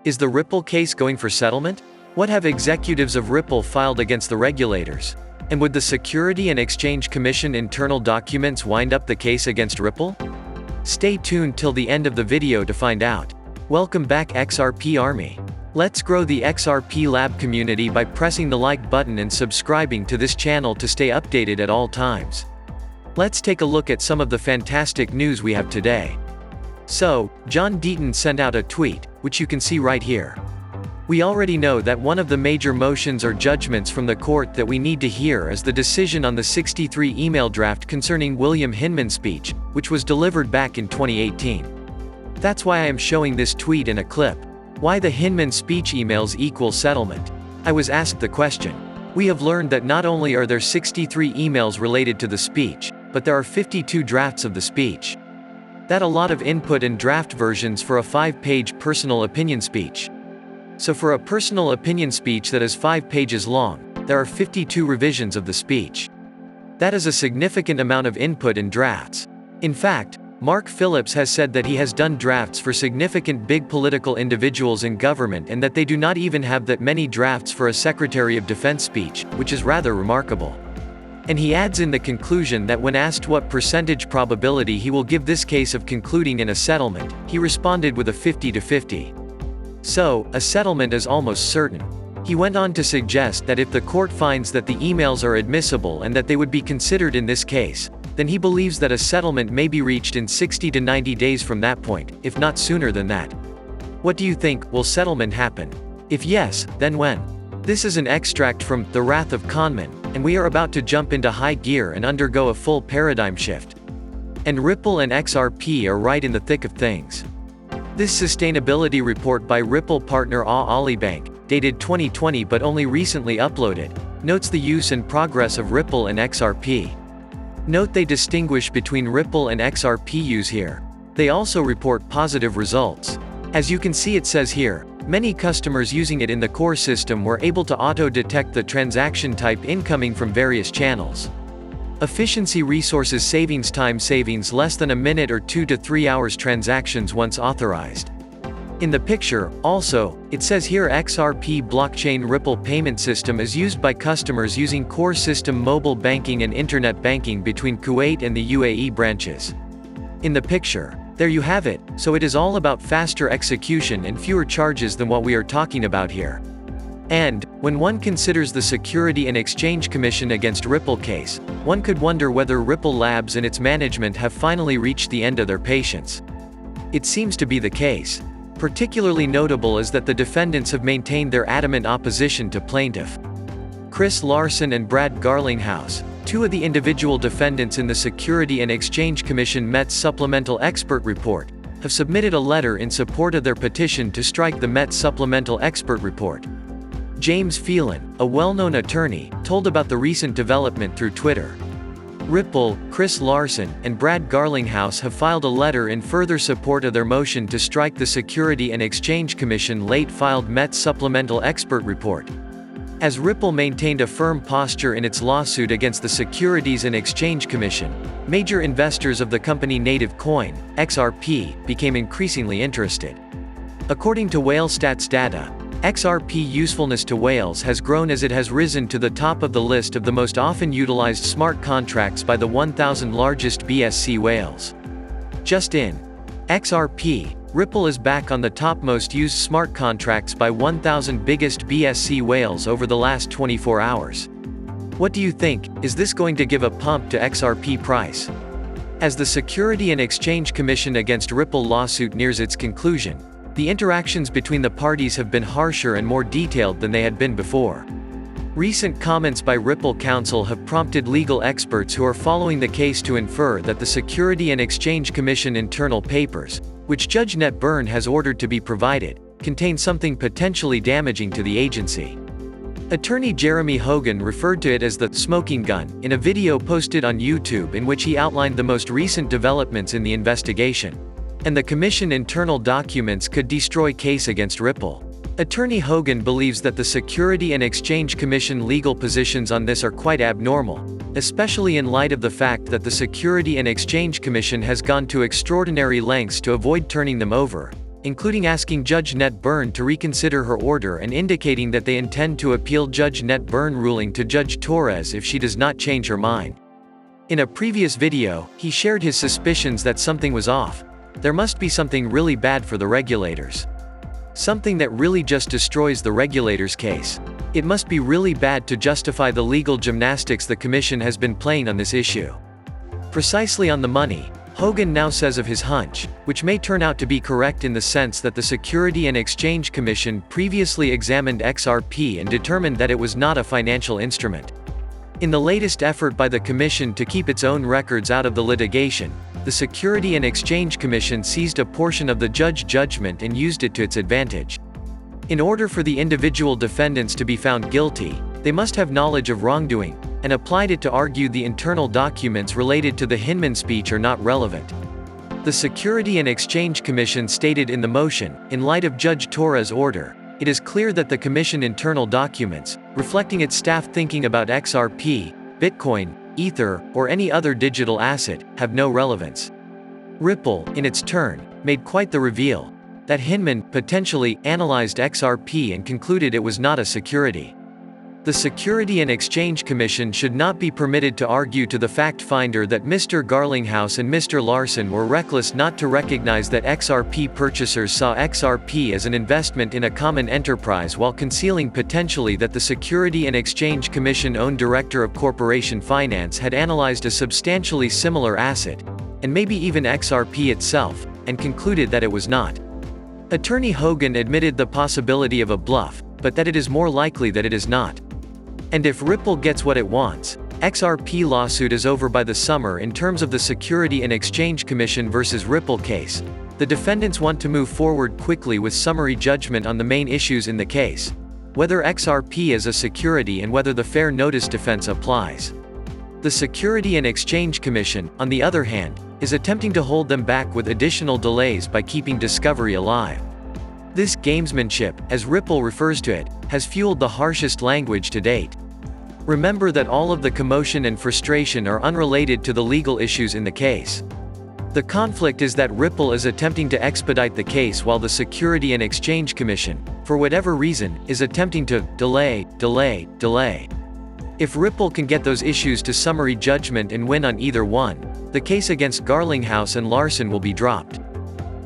Is the Ripple case going for settlement? What have executives of Ripple filed against the regulators? And would the Security and Exchange Commission internal documents wind up the case against Ripple? Stay tuned till the end of the video to find out. Welcome back XRP Army. Let's grow the XRP Lab community by pressing the like button and subscribing to this channel to stay updated at all times. Let's take a look at some of the fantastic news we have today. So, John Deaton sent out a tweet, which you can see right here. We already know that one of the major motions or judgments from the court that we need to hear is the decision on the 63 email draft concerning William Hinman's speech, which was delivered back in 2018. That's why I am showing this tweet in a clip. Why the Hinman speech emails equal settlement? I was asked the question. We have learned that not only are there 63 emails related to the speech, but there are 52 drafts of the speech. That's a lot of input and draft versions for a 5-page personal opinion speech. So for a personal opinion speech that is 5 pages long, there are 52 revisions of the speech. That is a significant amount of input and drafts. In fact, Mark Phillips has said that he has done drafts for significant big political individuals in government and that they do not even have that many drafts for a Secretary of Defense speech, which is rather remarkable. And he adds in the conclusion that when asked what percentage probability he will give this case of concluding in a settlement, he responded with a 50-50. So, a settlement is almost certain. He went on to suggest that if the court finds that the emails are admissible and that they would be considered in this case, then he believes that a settlement may be reached in 60 to 90 days from that point, if not sooner than that. What do you think? Will settlement happen? If yes, then when? This is an extract from The Wrath of Conman, and we are about to jump into high gear and undergo a full paradigm shift. And Ripple and XRP are right in the thick of things. This sustainability report by Ripple partner Alibank, dated 2020 but only recently uploaded, notes the use and progress of Ripple and XRP. Note they distinguish between Ripple and XRP use here. They also report positive results. As you can see, it says here, many customers using it in the core system were able to auto-detect the transaction type incoming from various channels. Efficiency resources savings time savings less than a minute or 2 to 3 hours transactions once authorized. In the picture, also, it says here XRP blockchain Ripple payment system is used by customers using core system mobile banking and internet banking between Kuwait and the UAE branches. In the picture, there you have it, so it is all about faster execution and fewer charges than what we are talking about here. And, when one considers the Security and Exchange Commission against Ripple case, one could wonder whether Ripple Labs and its management have finally reached the end of their patience. It seems to be the case. Particularly notable is that the defendants have maintained their adamant opposition to plaintiff Chris Larsen and Brad Garlinghouse, two of the individual defendants in the Security and Exchange Commission Met's supplemental expert report, have submitted a letter in support of their petition to strike the Met supplemental expert report. James Phelan, a well-known attorney, told about the recent development through Twitter. Ripple, Chris Larsen, and Brad Garlinghouse have filed a letter in further support of their motion to strike the Security and Exchange Commission late-filed Met supplemental expert report. As Ripple maintained a firm posture in its lawsuit against the Securities and Exchange Commission, major investors of the company native coin, XRP, became increasingly interested. According to WhaleStats data, XRP usefulness to whales has grown as it has risen to the top of the list of the most often utilized smart contracts by the 1,000 largest BSC whales. Just in XRP, Ripple is back on the top most used smart contracts by 1,000 biggest BSC whales over the last 24 hours. What do you think? Is this going to give a pump to XRP price? As the Security and Exchange Commission against Ripple lawsuit nears its conclusion, the interactions between the parties have been harsher and more detailed than they had been before. Recent comments by Ripple counsel have prompted legal experts who are following the case to infer that the Security and Exchange Commission internal papers, which Judge Net Byrne has ordered to be provided, contain something potentially damaging to the agency. Attorney Jeremy Hogan referred to it as the smoking gun in a video posted on YouTube in which he outlined the most recent developments in the investigation. And the Commission internal documents could destroy case against Ripple. Attorney Hogan believes that the Security and Exchange Commission legal positions on this are quite abnormal, especially in light of the fact that the Security and Exchange Commission has gone to extraordinary lengths to avoid turning them over, including asking Judge Net Byrne to reconsider her order and indicating that they intend to appeal Judge Net Byrne ruling to Judge Torres if she does not change her mind. In a previous video, he shared his suspicions that something was off. There must be something really bad for the regulators. Something that really just destroys the regulators' case. It must be really bad to justify the legal gymnastics the Commission has been playing on this issue. Precisely on the money, Hogan now says of his hunch, which may turn out to be correct in the sense that the Security and Exchange Commission previously examined XRP and determined that it was not a financial instrument. In the latest effort by the Commission to keep its own records out of the litigation, the Security and Exchange Commission seized a portion of the judgment and used it to its advantage. In order for the individual defendants to be found guilty, they must have knowledge of wrongdoing, and applied it to argue the internal documents related to the Hinman speech are not relevant. The Security and Exchange Commission stated in the motion, in light of Judge Torres' order, it is clear that the Commission internal documents, reflecting its staff thinking about XRP, Bitcoin, Ether, or any other digital asset, have no relevance. Ripple, in its turn, made quite the reveal, that Hinman potentially analyzed XRP and concluded it was not a security. The Security and Exchange Commission should not be permitted to argue to the fact finder that Mr. Garlinghouse and Mr. Larson were reckless not to recognize that XRP purchasers saw XRP as an investment in a common enterprise while concealing potentially that the Security and Exchange Commission-owned Director of Corporation Finance had analyzed a substantially similar asset, and maybe even XRP itself, and concluded that it was not. Attorney Hogan admitted the possibility of a bluff, but that it is more likely that it is not. And if Ripple gets what it wants, XRP lawsuit is over by the summer in terms of the Security and Exchange Commission versus Ripple case. The defendants want to move forward quickly with summary judgment on the main issues in the case, whether XRP is a security and whether the fair notice defense applies. The Security and Exchange Commission, on the other hand, is attempting to hold them back with additional delays by keeping discovery alive. This gamesmanship, as Ripple refers to it, has fueled the harshest language to date. Remember that all of the commotion and frustration are unrelated to the legal issues in the case. The conflict is that Ripple is attempting to expedite the case while the Security and Exchange Commission, for whatever reason, is attempting to delay. If Ripple can get those issues to summary judgment and win on either one, the case against Garlinghouse and Larson will be dropped.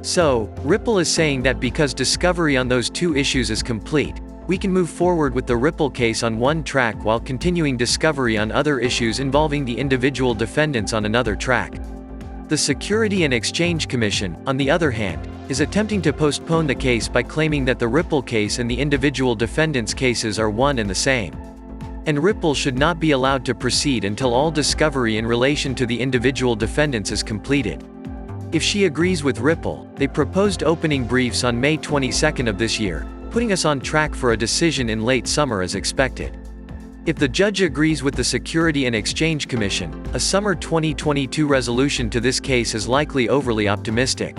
So, Ripple is saying that because discovery on those two issues is complete, we can move forward with the Ripple case on one track while continuing discovery on other issues involving the individual defendants on another track. The Security and Exchange Commission, on the other hand, is attempting to postpone the case by claiming that the Ripple case and the individual defendants' cases are one and the same. And Ripple should not be allowed to proceed until all discovery in relation to the individual defendants is completed. If she agrees with Ripple, they proposed opening briefs on May 22 of this year, putting us on track for a decision in late summer as expected. If the judge agrees with the Security and Exchange Commission, a summer 2022 resolution to this case is likely overly optimistic.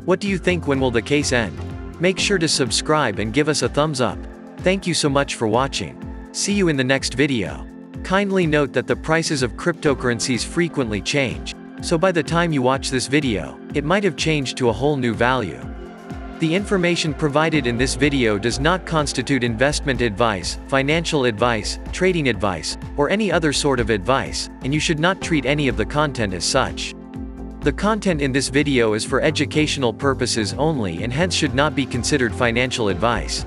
What do you think? When will the case end? Make sure to subscribe and give us a thumbs up. Thank you so much for watching. See you in the next video. Kindly note that the prices of cryptocurrencies frequently change, so by the time you watch this video, it might have changed to a whole new value. The information provided in this video does not constitute investment advice, financial advice, trading advice, or any other sort of advice, and you should not treat any of the content as such. The content in this video is for educational purposes only and hence should not be considered financial advice.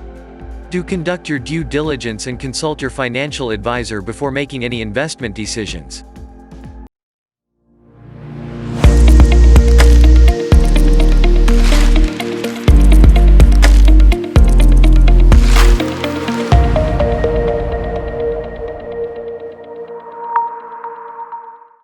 Do conduct your due diligence and consult your financial advisor before making any investment decisions.